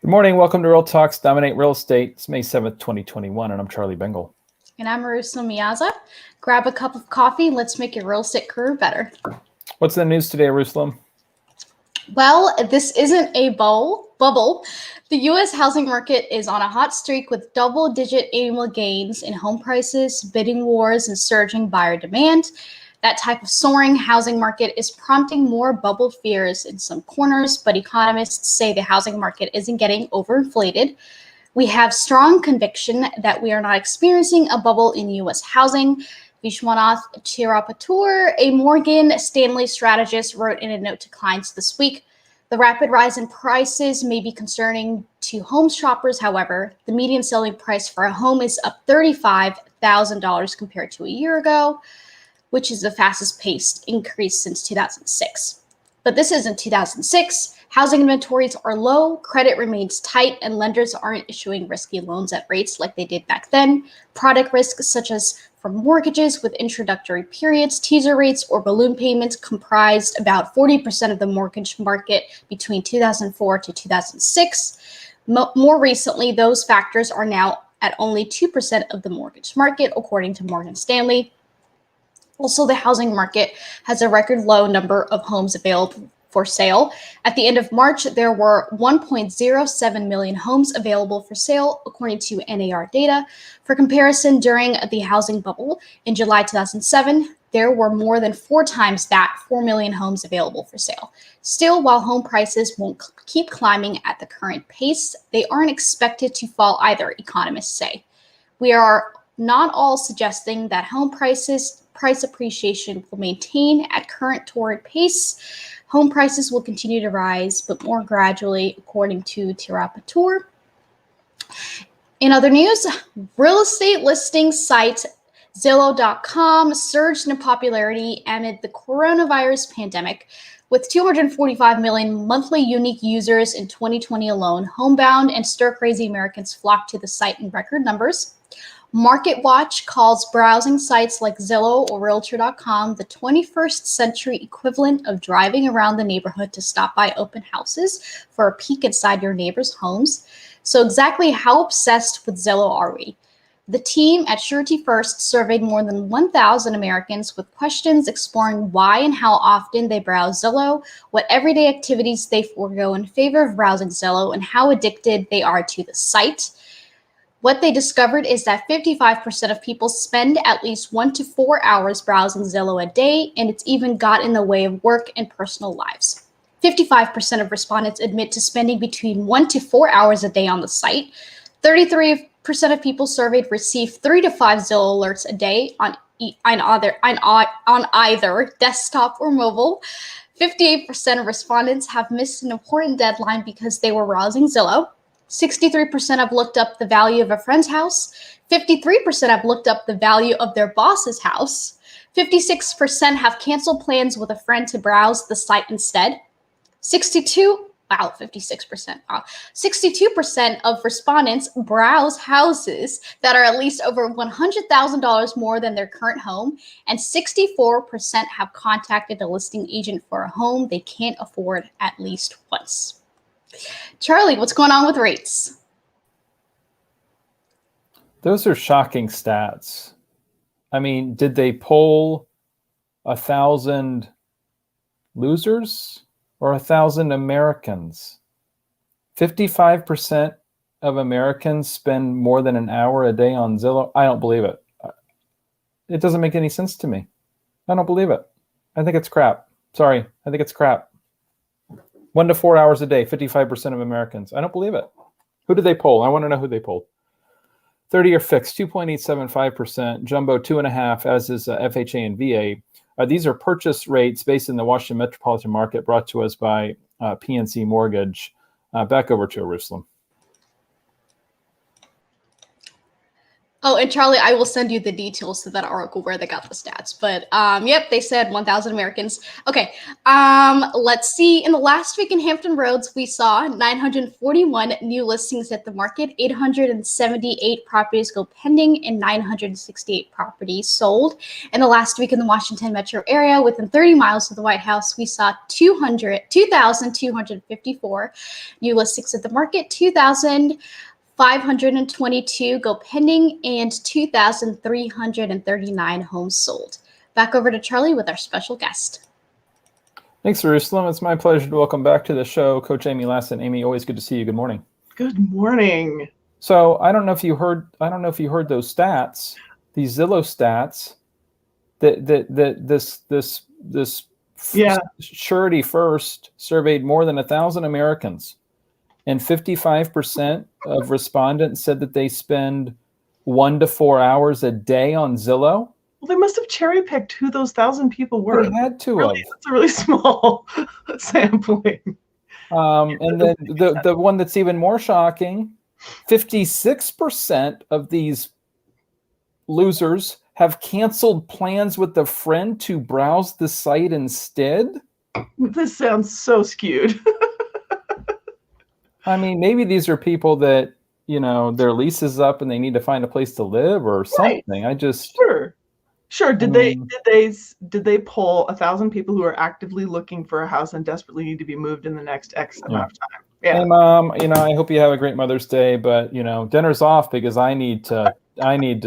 Good morning. Welcome to Real Talks Dominate Real Estate. It's May 7th, 2021, and I'm Charlie Bengel. And I'm Eyerusalem Meaza. Grab a cup of coffee and let's make your real estate career better. What's the news today, Eyerusalem? Well, this isn't a bubble. The U.S. housing market is on a hot streak with double-digit annual gains in home prices, bidding wars, and surging buyer demand. That type of soaring housing market is prompting more bubble fears in some corners, but economists say the housing market isn't getting overinflated. We have strong conviction that we are not experiencing a bubble in U.S. housing. Vishwanath Chirapatur, a Morgan Stanley strategist, wrote in a note to clients this week. The rapid rise in prices may be concerning to home shoppers. However, the median selling price for a home is up $35,000 compared to a year ago, which is the fastest paced increase since 2006. But this isn't 2006. Housing inventories are low, credit remains tight, and lenders aren't issuing risky loans at rates like they did back then. Product risks, such as from mortgages with introductory periods, teaser rates, or balloon payments, comprised about 40% of the mortgage market between 2004 to 2006. More recently, those factors are now at only 2% of the mortgage market, according to Morgan Stanley. Also, the housing market has a record low number of homes available for sale. At the end of March, there were 1.07 million homes available for sale, according to NAR data. For comparison, during the housing bubble in July 2007, there were more than 4 times that, 4 million homes available for sale. Still, while home prices won't keep climbing at the current pace, they aren't expected to fall either, economists say. We are not all suggesting that home price appreciation will maintain at current torrid pace. Home prices will continue to rise, but more gradually, according to Chirapatur. In other news, real estate listing site Zillow.com surged in popularity amid the coronavirus pandemic. With 245 million monthly unique users in 2020 alone, homebound and stir-crazy Americans flocked to the site in record numbers. MarketWatch calls browsing sites like Zillow or Realtor.com the 21st century equivalent of driving around the neighborhood to stop by open houses for a peek inside your neighbors' homes. So exactly how obsessed with Zillow are we? The team at Surety First surveyed more than 1,000 Americans with questions exploring why and how often they browse Zillow, what everyday activities they forego in favor of browsing Zillow, and how addicted they are to the site. What they discovered is that 55% of people spend at least 1 to 4 hours browsing Zillow a day, and it's even got in the way of work and personal lives. 55% of respondents admit to spending between 1 to 4 hours a day on the site. 33% of people surveyed receive 3 to 5 Zillow alerts a day on either desktop or mobile. 58% of respondents have missed an important deadline because they were browsing Zillow. 63% have looked up the value of a friend's house. 53% have looked up the value of their boss's house. 56% have canceled plans with a friend to browse the site instead. 62% of respondents browse houses that are at least over $100,000 more than their current home, and 64% have contacted a listing agent for a home they can't afford at least once. Charlie, what's going on with rates? Those are shocking stats. I mean, did they poll 1,000 losers or 1,000 Americans? 55% of Americans spend more than an hour a day on Zillow. I don't believe it. It doesn't make any sense to me. I don't believe it. I think it's crap. Sorry, I think it's crap. 1 to 4 hours a day, 55% of Americans. I don't believe it. Who did they poll? I want to know who they polled. 30-year fixed, 2.875%. Jumbo, 2.5%, as is FHA and VA. These are purchase rates based in the Washington metropolitan market, brought to us by PNC Mortgage. Back over to Eyerusalem. Oh, and Charlie, I will send you the details to that article where they got the stats. But yep, they said 1,000 Americans. Okay, let's see. In the last week in Hampton Roads, we saw 941 new listings at the market, 878 properties go pending, and 968 properties sold. In the last week in the Washington metro area, within 30 miles of the White House, we saw 2,254 new listings at the market, 2,522 go pending, and 2,339 homes sold. Back over to Charlie with our special guest. Thanks, Jerusalem. It's my pleasure to welcome back to the show Coach Amy Lassen. Amy, always good to see you. Good morning. Good morning. So I don't know if you heard those stats, these Zillow stats that this Surety First surveyed more than 1,000 Americans. And 55% of respondents said that they spend 1 to 4 hours a day on Zillow. Well, they must have cherry-picked who those 1,000 people were. They had to really, have. That's a really small sampling. And then the one that's even more shocking, 56% of these losers have canceled plans with a friend to browse the site instead. This sounds so skewed. I mean, maybe these are people that, their lease is up and they need to find a place to live or something. Right. Sure. Did they poll 1,000 people who are actively looking for a house and desperately need to be moved in the next X amount of time? Yeah. Hey, Mom, I hope you have a great Mother's Day, but dinner's off because I need to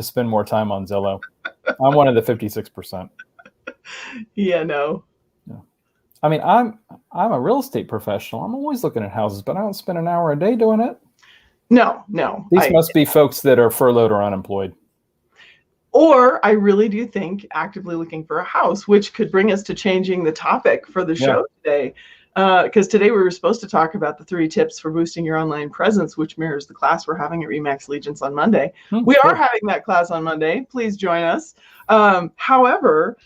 spend more time on Zillow. I'm one of the 56%. Yeah, no. I mean, I'm a real estate professional. I'm always looking at houses, but I don't spend an hour a day doing it. No. These must be folks that are furloughed or unemployed. Or I really do think actively looking for a house, which could bring us to changing the topic for the show today. Because today we were supposed to talk about the 3 tips for boosting your online presence, which mirrors the class we're having at RE/MAX Allegiance on Monday. We are having that class on Monday. Please join us. However,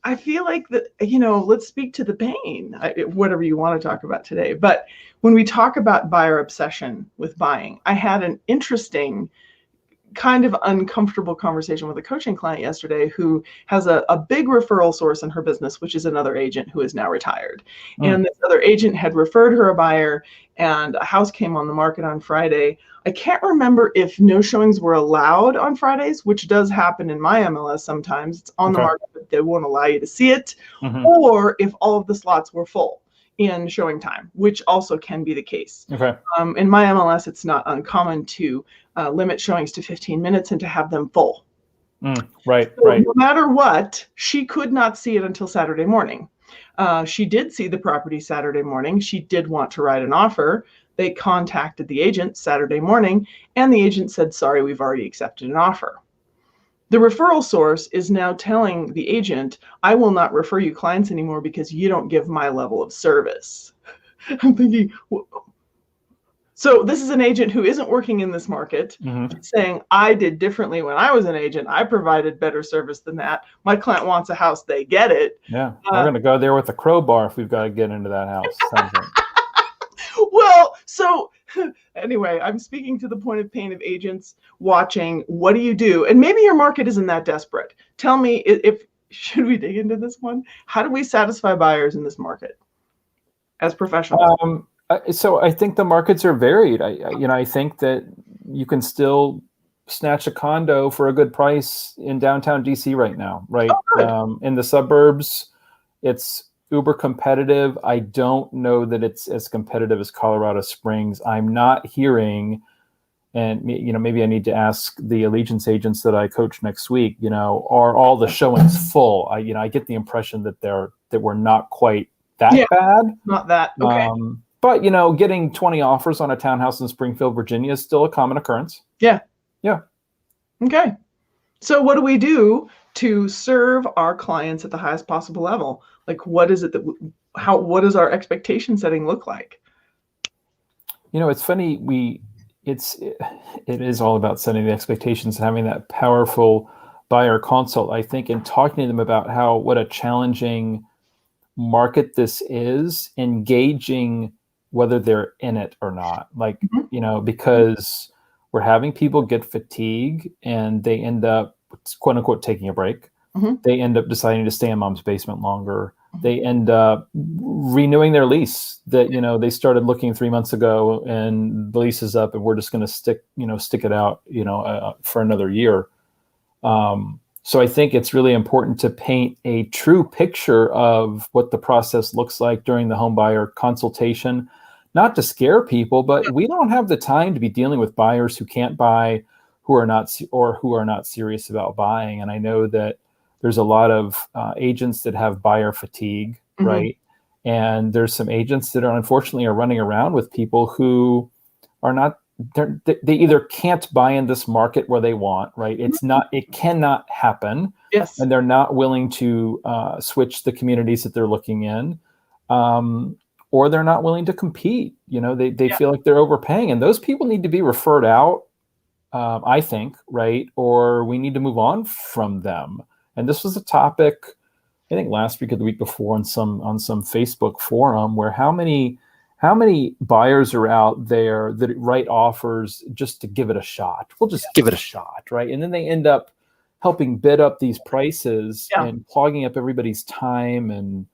I feel like that, let's speak to the pain, whatever you want to talk about today. But when we talk about buyer obsession with buying, I had an interesting kind of uncomfortable conversation with a coaching client yesterday who has a big referral source in her business, which is another agent who is now retired. And this other agent had referred her a buyer, and a house came on the market on Friday. I can't remember if no showings were allowed on Fridays, which does happen in my MLS sometimes. It's on the market, but they won't allow you to see it, or if all of the slots were full in showing time, which also can be the case. In my MLS, it's not uncommon to limit showings to 15 minutes and to have them full. Right. No matter what, she could not see it until Saturday morning. She did see the property Saturday morning. She did want to write an offer. They contacted the agent Saturday morning, and the agent said, sorry, we've already accepted an offer. The referral source is now telling the agent, I will not refer you clients anymore because you don't give my level of service. I'm thinking, so this is an agent who isn't working in this market, saying, I did differently when I was an agent. I provided better service than that. My client wants a house. They get it. Yeah, we're going to go there with a crowbar if we've got to get into that house. Well, so anyway, I'm speaking to the point of pain of agents watching. What do you do? And maybe your market isn't that desperate. Tell me, should we dig into this one? How do we satisfy buyers in this market as professionals? So I think the markets are varied. I think that you can still snatch a condo for a good price in downtown DC right now, right? In the suburbs, it's uber competitive. I don't know that it's as competitive as Colorado Springs. I'm not hearing, and maybe I need to ask the Allegiance agents that I coach next week, are all the showings full? I get the impression that we're not quite that bad. Not that. Okay. But getting 20 offers on a townhouse in Springfield, Virginia is still a common occurrence. Yeah. Okay. So what do we do to serve our clients at the highest possible level? Like, what is it what does our expectation setting look like? It's funny. It is all about setting the expectations and having that powerful buyer consult, I think, and talking to them about what a challenging market this is, engaging whether they're in it or not. Because we're having people get fatigue and they end up, quote unquote, taking a break. They end up deciding to stay in mom's basement longer. They end up renewing their lease that, they started looking 3 months ago and the lease is up and we're just going to stick it out, for another year. So I think it's really important to paint a true picture of what the process looks like during the home buyer consultation, not to scare people, but we don't have the time to be dealing with buyers who can't buy, who are not serious about buying. And I know that there's a lot of agents that have buyer fatigue, right? And there's some agents that unfortunately are running around with people who are not, they either can't buy in this market where they want, right? It cannot happen. Yes. And they're not willing to switch the communities that they're looking in, or they're not willing to compete. They feel like they're overpaying, and those people need to be referred out, I think, right? Or we need to move on from them. And this was a topic, I think last week or the week before on some Facebook forum, where how many buyers are out there that write offers just to give it a shot. We'll just give it a shot, right? And then they end up helping bid up these prices and clogging up everybody's time and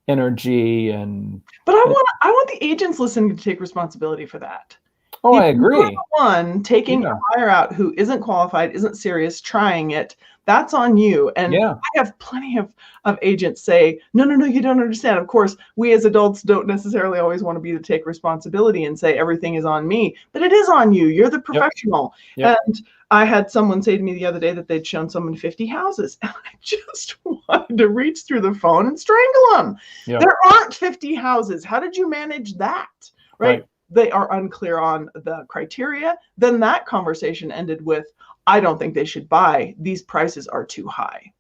energy. But I want the agents listening to take responsibility for that. Oh, I agree. You're the one taking a buyer out who isn't qualified, isn't serious, trying it. That's on you. And I have plenty of agents say, no, you don't understand. Of course, we as adults don't necessarily always want to be to take responsibility and say everything is on me, but it is on you. You're the professional. Yep. And I had someone say to me the other day that they'd shown someone 50 houses. And I just wanted to reach through the phone and strangle them. Yep. There aren't 50 houses. How did you manage that? Right. They are unclear on the criteria. Then that conversation ended with, I don't think they should buy. These prices are too high.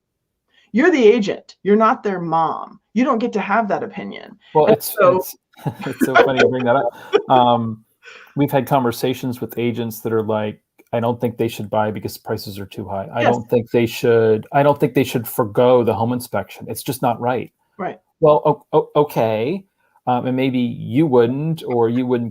You're the agent. You're not their mom. You don't get to have that opinion. Well, it's so funny you bring that up. We've had conversations with agents that are like, I don't think they should buy because prices are too high. I don't think they should forgo the home inspection. It's just not right. Right. Well, okay. And maybe you wouldn't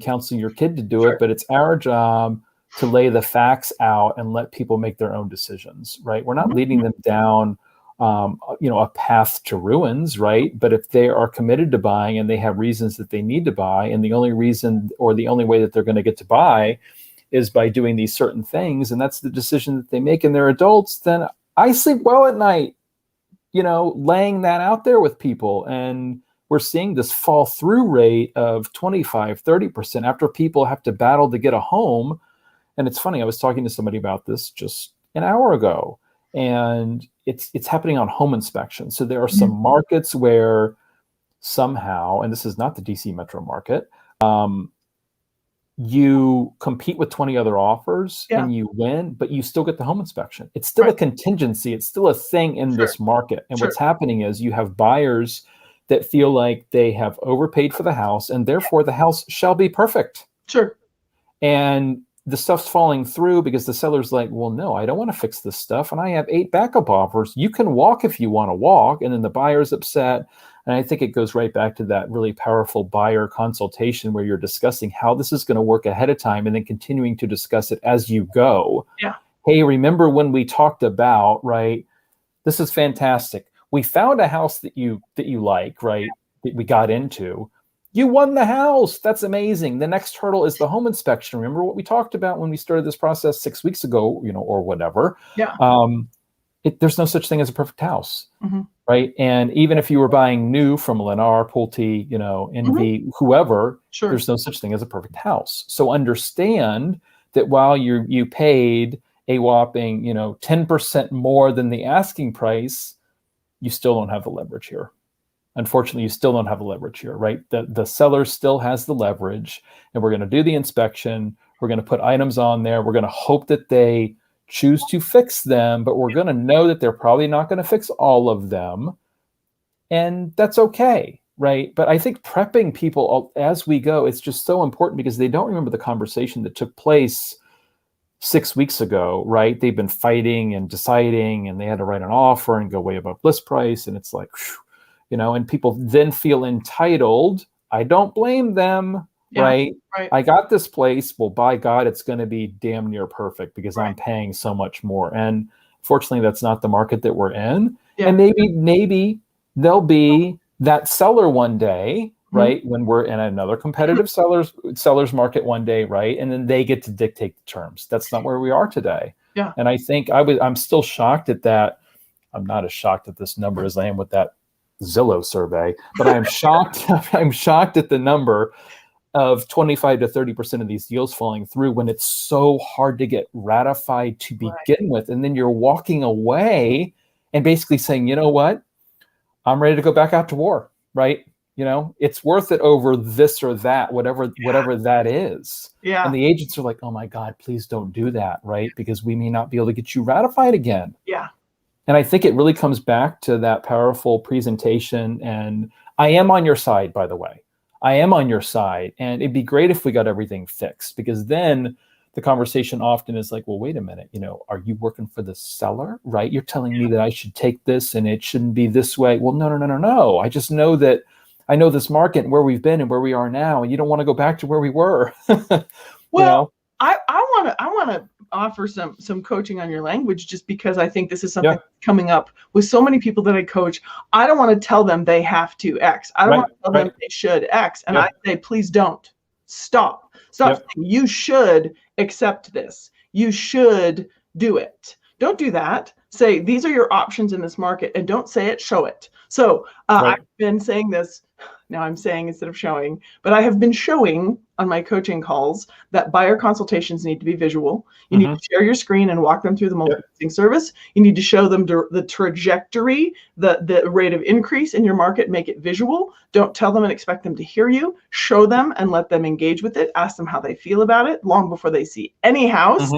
counsel your kid to do it, but it's our job to lay the facts out and let people make their own decisions, right? We're not leading them down, a path to ruins, right? But if they are committed to buying and they have reasons that they need to buy, and the only reason or the only way that they're going to get to buy is by doing these certain things, and that's the decision that they make, and they're adults, then I sleep well at night, laying that out there with people. And we're seeing this fall through rate of 25, 30% after people have to battle to get a home. And it's funny, I was talking to somebody about this just an hour ago, and it's happening on home inspection. So there are some markets where somehow, and this is not the DC metro market, you compete with 20 other offers and you win, but you still get the home inspection. It's still a contingency. It's still a thing in this market. And what's happening is you have buyers that feel like they have overpaid for the house and therefore the house shall be perfect. Sure. And the stuff's falling through because the seller's like, well, no, I don't want to fix this stuff. And I have 8 backup offers. You can walk if you want to walk. And then the buyer's upset. And I think it goes right back to that really powerful buyer consultation where you're discussing how this is going to work ahead of time and then continuing to discuss it as you go. Yeah. Hey, remember when we talked about, right? This is fantastic. We found a house that you like, right? That we got into. You won the house. That's amazing. The next hurdle is the home inspection. Remember what we talked about when we started this process 6 weeks ago, or whatever. Yeah. There's no such thing as a perfect house, right? And even if you were buying new from Lennar, Pulte, Envy, whoever, there's no such thing as a perfect house. So understand that while you paid a whopping, 10% more than the asking price, you still don't have the leverage here. Unfortunately, you still don't have the leverage here, right? The seller still has the leverage, and we're going to do the inspection. We're going to put items on there. We're going to hope that they choose to fix them, but we're going to know that they're probably not going to fix all of them. And that's okay, right? But I think prepping people as we go, it's just so important because they don't remember the conversation that took place 6 weeks ago, right? They've been fighting and deciding, and they had to write an offer and go way above list price. And it's like, and people then feel entitled. I don't blame them. Yeah, right? right. I got this place. Well, by God, it's going to be damn near perfect because Right. I'm paying so much more. And fortunately, that's not the market that we're in. Yeah. And maybe there'll be that seller one day, right? When we're in another competitive sellers market one day, right? And then they get to dictate the terms. That's not where we are today. Yeah. And I think I'm still shocked at that. I'm not as shocked at this number as I am with that Zillow survey, but I am shocked. I'm shocked at the number of 25 to 30% of these deals falling through when it's so hard to get ratified to begin with. And then you're walking away and basically saying, you know what? I'm ready to go back out to war, right? It's worth it over this or that, whatever that is. Yeah. And the agents are like, oh my God, please don't do that, right? Because we may not be able to get you ratified again. Yeah. And I think it really comes back to that powerful presentation. And I am on your side, by the way. I am on your side. And it'd be great if we got everything fixed, because then the conversation often is like, well, wait a minute, are you working for the seller, right? You're telling me that I should take this and it shouldn't be this way. Well, no. I just know that I know this market and where we've been and where we are now, and you don't want to go back to where we were. Well, I want to offer some coaching on your language, just because I think this is something coming up with so many people that I coach. I don't want to tell them they have to X. I don't want to tell them they should X. And I say, please don't. Stop saying you should accept this. You should do it. Don't do that. Say, these are your options in this market, and don't say it, show it. So I've been saying this. Now I'm saying instead of showing, but I have been showing on my coaching calls that buyer consultations need to be visual. You need to share your screen and walk them through the multi-listing service. You need to show them the trajectory, the rate of increase in your market, make it visual. Don't tell them and expect them to hear you. Show them and let them engage with it. Ask them how they feel about it long before they see any house.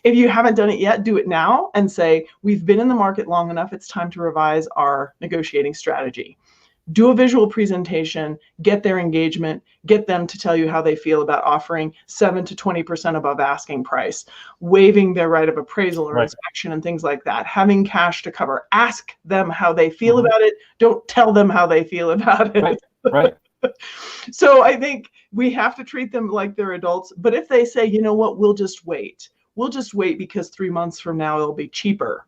If you haven't done it yet, do it now and say, we've been in the market long enough. It's time to revise our negotiating strategy. Do a visual presentation, get their engagement, get them to tell you how they feel about offering 7 to 20% above asking price, waiving their right of appraisal or inspection and things like that, having cash to cover. Ask them how they feel about it. Don't tell them how they feel about it. Right. So I think we have to treat them like they're adults. But if they say, you know what, we'll just wait because 3 months from now it'll be cheaper.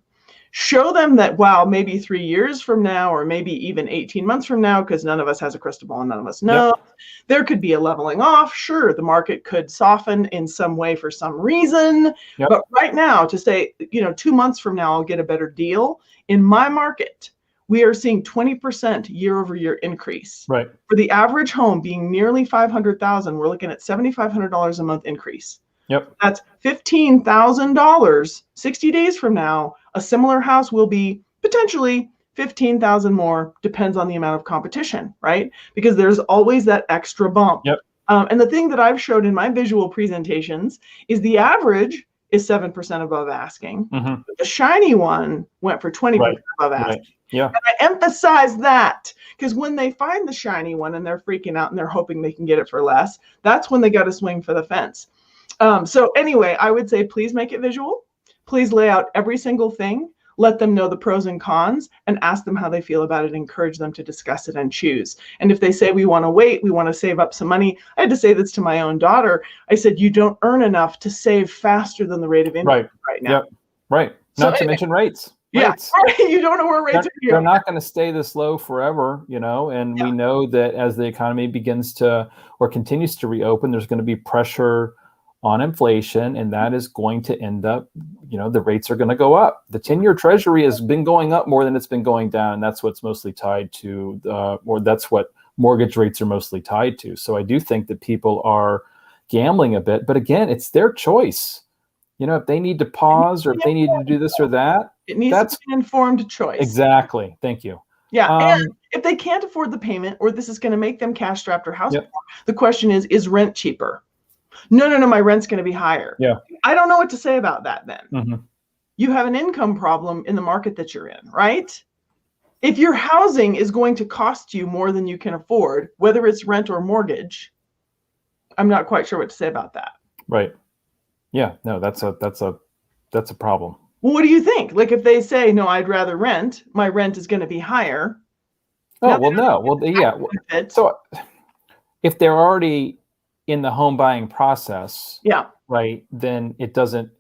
Show them that, wow, maybe 3 years from now, or maybe even 18 months from now, because none of us has a crystal ball and none of us know, there could be a leveling off. Sure, the market could soften in some way for some reason. But right now, to say, 2 months from now, I'll get a better deal. In my market, we are seeing 20% year-over-year increase. Right. For the average home being nearly $500,000, we're looking at $7,500 a month increase. Yep. That's $15,000. 60 days from now, a similar house will be potentially $15,000 more, depends on the amount of competition, right? Because there's always that extra bump. Yep. And the thing that I've showed in my visual presentations is the average is 7% above asking. But the shiny one went for 20% above asking. Yeah. And I emphasize that because when they find the shiny one and they're freaking out and they're hoping they can get it for less, that's when they got to swing for the fence. So anyway, I would say, please make it visual. Please lay out every single thing. Let them know the pros and cons and ask them how they feel about it. Encourage them to discuss it and choose. And if they say, we want to wait, we want to save up some money. I had to say this to my own daughter. I said, you don't earn enough to save faster than the rate of increase right now. Yep. Right. Not to mention rates. Yeah, you don't know where rates are. They're not going to stay this low forever, and we know that as the economy begins to or continues to reopen, there's going to be pressure on inflation, and that is going to end up, the rates are going to go up. The 10-year Treasury has been going up more than it's been going down, and that's what's mostly tied to, or that's what mortgage rates are mostly tied to. So I do think that people are gambling a bit, but again, it's their choice. If they need to pause or if they need to do this or that, it needs to be an informed choice. Exactly. Thank you. Yeah, and if they can't afford the payment, or this is going to make them cash strapped or house poor, the question is rent cheaper? No, my rent's going to be higher. Yeah. I don't know what to say about that then. You have an income problem in the market that you're in, right? If your housing is going to cost you more than you can afford, whether it's rent or mortgage, I'm not quite sure what to say about that. Right. Yeah, no, that's a problem. Well, what do you think? Like if they say, no, I'd rather rent, my rent is going to be higher. Oh, well, no. Well, yeah. So if they're already in the home buying process, Yeah. right, then it doesn't,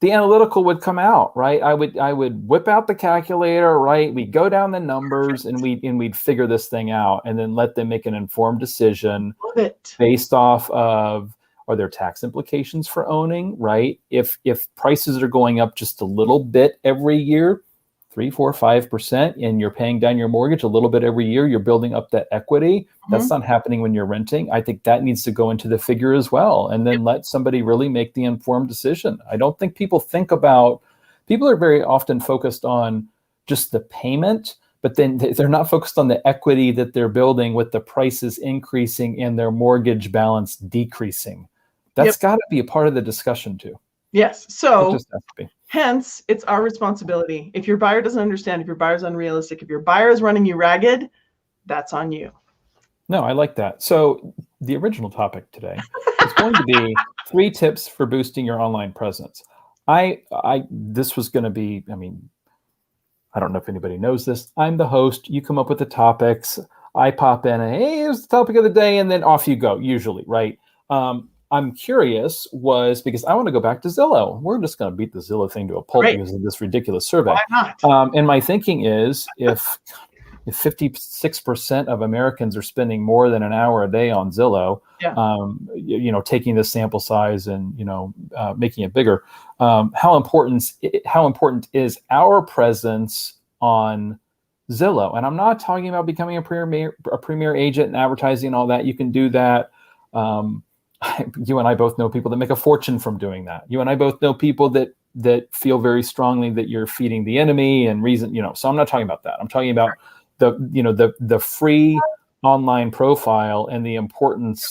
the analytical would come out, right? I would whip out the calculator, right? We'd go down the numbers and we'd figure this thing out, and then let them make an informed decision Love it. based off of, are there tax implications for owning, right? If prices are going up just a little bit every year, 3, 4, 5%, and you're paying down your mortgage a little bit every year, you're building up that equity. That's not happening when you're renting. I think that needs to go into the figure as well, and then let somebody really make the informed decision. I don't think people are very often focused on just the payment, but then they're not focused on the equity that they're building with the prices increasing and their mortgage balance decreasing. That's got to be a part of the discussion too. Yes. It So just has to be. hence, it's our responsibility. If your buyer doesn't understand, if your buyer's unrealistic, if your buyer is running you ragged, that's on you. No, I like that. So the original topic today is going to be 3 tips for boosting your online presence. This was going to be, I don't know if anybody knows this. I'm the host. You come up with the topics. I pop in and, hey, here's the topic of the day, and then off you go, usually, right? I'm curious because I want to go back to Zillow. We're just going to beat the Zillow thing to a pulp because of this ridiculous survey. Why not? And my thinking is if 56% of Americans are spending more than an hour a day on Zillow, taking this sample size and, making it bigger, how important is our presence on Zillow? And I'm not talking about becoming a premier agent and advertising and all that. You can do that. You and I both know people that make a fortune from doing that. You and I both know people that feel very strongly that you're feeding the enemy and reason, so I'm not talking about that. I'm talking about the free online profile and the importance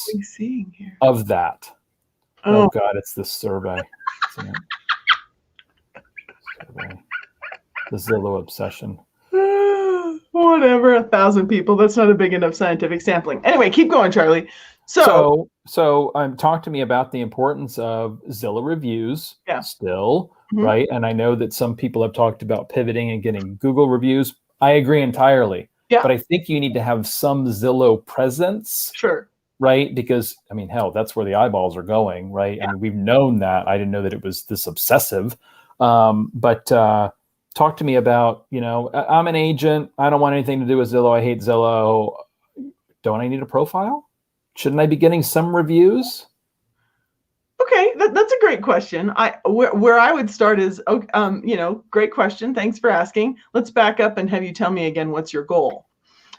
of that. Oh God, it's this survey. The Zillow obsession. Whatever, 1,000 people. That's not a big enough scientific sampling. Anyway, keep going, Charlie. So talk to me about the importance of Zillow reviews still, right? And I know that some people have talked about pivoting and getting Google reviews. I agree entirely. Yeah. But I think you need to have some Zillow presence. Sure. Right? Because, hell, that's where the eyeballs are going, right? Yeah. We've known that. I didn't know that it was this obsessive. But talk to me about, I'm an agent. I don't want anything to do with Zillow. I hate Zillow. Don't I need a profile? Shouldn't I be getting some reviews? Okay, that's a great question. Where I would start is, great question. Thanks for asking. Let's back up and have you tell me again, what's your goal?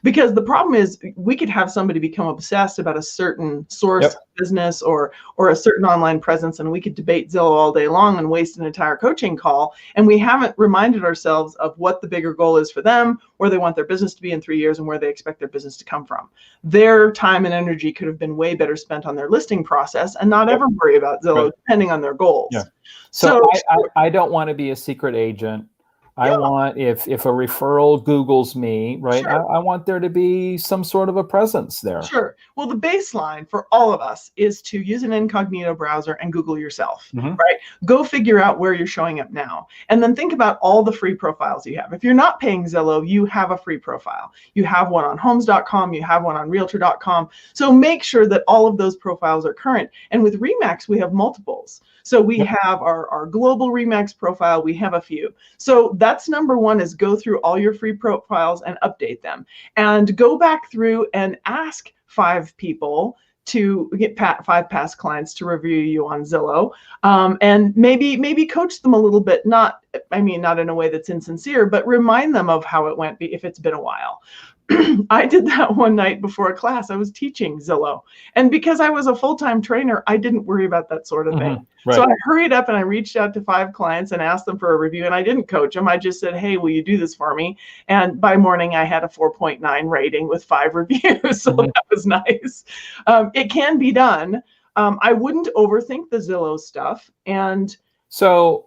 Because the problem is we could have somebody become obsessed about a certain source of business or a certain online presence, and we could debate Zillow all day long and waste an entire coaching call. And we haven't reminded ourselves of what the bigger goal is for them, where they want their business to be in 3 years, and where they expect their business to come from. Their time and energy could have been way better spent on their listing process and not ever worry about Zillow, depending on their goals. Yeah. So I don't want to be a secret agent. I want, if a referral Googles me, right, sure. I want there to be some sort of a presence there. Sure. Well, the baseline for all of us is to use an incognito browser and Google yourself, right? Go figure out where you're showing up now. And then think about all the free profiles you have. If you're not paying Zillow, you have a free profile. You have one on homes.com, you have one on realtor.com. So make sure that all of those profiles are current. And with Remax, we have multiples. So we have our global Remax profile, we have a few. So that's number one, is go through all your free profiles and update them. And go back through and ask 5 people to get 5 past clients to review you on Zillow. And maybe coach them a little bit, not in a way that's insincere, but remind them of how it went if it's been a while. I did that one night before a class. I was teaching Zillow. And because I was a full-time trainer, I didn't worry about that sort of thing. Right. So I hurried up and I reached out to 5 clients and asked them for a review. And I didn't coach them. I just said, hey, will you do this for me? And by morning, I had a 4.9 rating with 5 reviews. So that was nice. It can be done. I wouldn't overthink the Zillow stuff. And so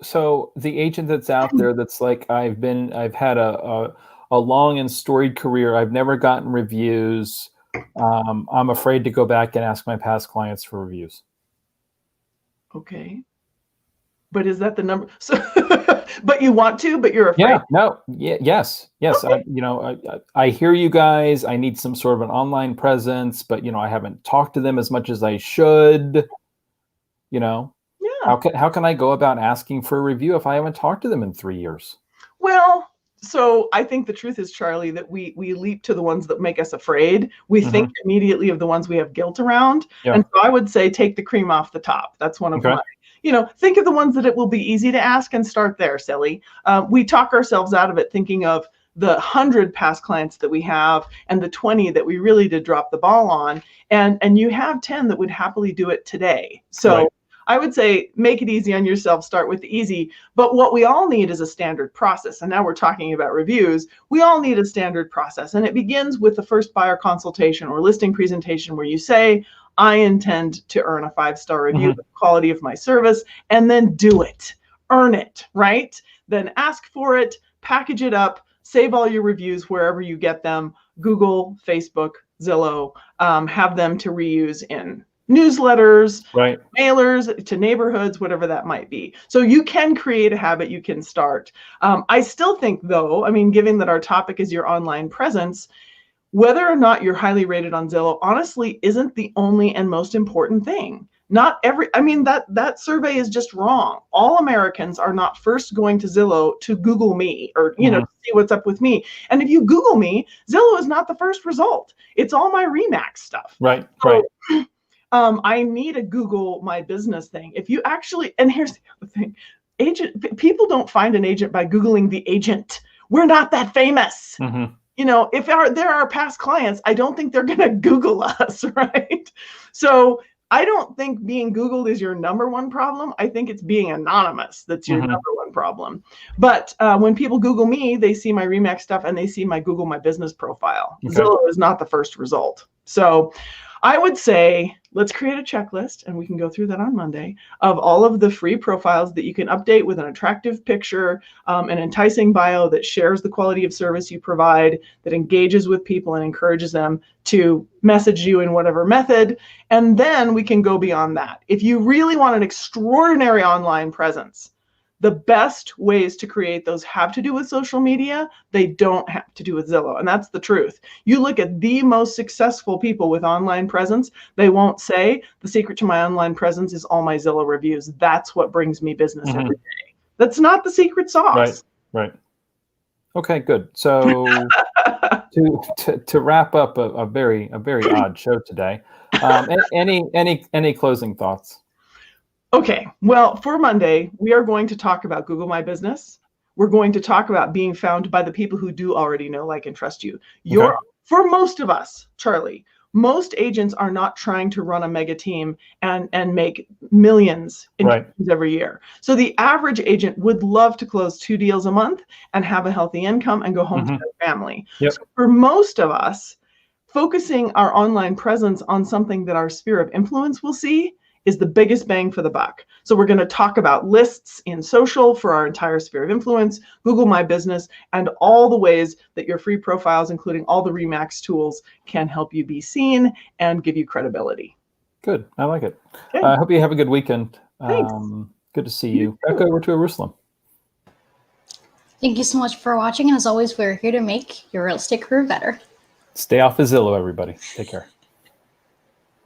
the agent that's out there that's like, I've had a long and storied career. I've never gotten reviews. I'm afraid to go back and ask my past clients for reviews. Okay. But is that the number? So, but you want to, but you're afraid. Yeah, no, yes. Okay. I hear you guys. I need some sort of an online presence, but I haven't talked to them as much as I should. Yeah. How can I go about asking for a review if I haven't talked to them in 3 years? Well, so I think the truth is, Charlie, that we leap to the ones that make us afraid. We think immediately of the ones we have guilt around. Yeah. And so I would say take the cream off the top. That's one of my, think of the ones that it will be easy to ask and start there, silly. We talk ourselves out of it thinking of the 100 past clients that we have and the 20 that we really did drop the ball on. And you have 10 that would happily do it today. So Right. I would say make it easy on yourself, start with the easy. But what we all need is a standard process. And now we're talking about reviews. We all need a standard process. And it begins with the first buyer consultation or listing presentation where you say, I intend to earn a 5-star review with the quality of my service, and then do it. Earn it, right? Then ask for it, package it up, save all your reviews wherever you get them, Google, Facebook, Zillow, have them to reuse in newsletters, Right. mailers to neighborhoods, whatever that might be. So you can create a habit, you can start. I still think though, given that our topic is your online presence, whether or not you're highly rated on Zillow, honestly, isn't the only and most important thing. Not every, that survey is just wrong. All Americans are not first going to Zillow to Google me or, to see what's up with me. And if you Google me, Zillow is not the first result. It's all my Remax stuff. Right. So, Right. I need a Google My Business thing. If you actually, and here's the other thing, people don't find an agent by Googling the agent. We're not that famous. If there are past clients, I don't think they're going to Google us, right? So I don't think being Googled is your number one problem. I think it's being anonymous that's your number one problem. But when people Google me, they see my Remax stuff and they see my Google My Business profile. Okay. Zillow is not the first result. So I would say, let's create a checklist, and we can go through that on Monday, of all of the free profiles that you can update with an attractive picture, an enticing bio that shares the quality of service you provide, that engages with people and encourages them to message you in whatever method. And then we can go beyond that. If you really want an extraordinary online presence, the best ways to create those have to do with social media. They don't have to do with Zillow. And that's the truth. You look at the most successful people with online presence, they won't say the secret to my online presence is all my Zillow reviews. That's what brings me business every day. That's not the secret sauce. Right. Okay, good. So to wrap up a very odd show today, any closing thoughts? Okay, well, for Monday, we are going to talk about Google My Business. We're going to talk about being found by the people who do already know, like, and trust you. For most of us, Charlie, most agents are not trying to run a mega team and make millions in every year. So the average agent would love to close 2 deals a month and have a healthy income and go home to their family. Yep. So for most of us, focusing our online presence on something that our sphere of influence will see is the biggest bang for the buck. So we're going to talk about lists in social for our entire sphere of influence, Google My Business, and all the ways that your free profiles, including all the Remax tools, can help you be seen and give you credibility. Good. I like it. Okay. I hope you have a good weekend. Thanks. Good to see you. Back over to Eyerusalem. Thank you so much for watching. And as always, we're here to make your real estate career better. Stay off of Zillow, everybody. Take care.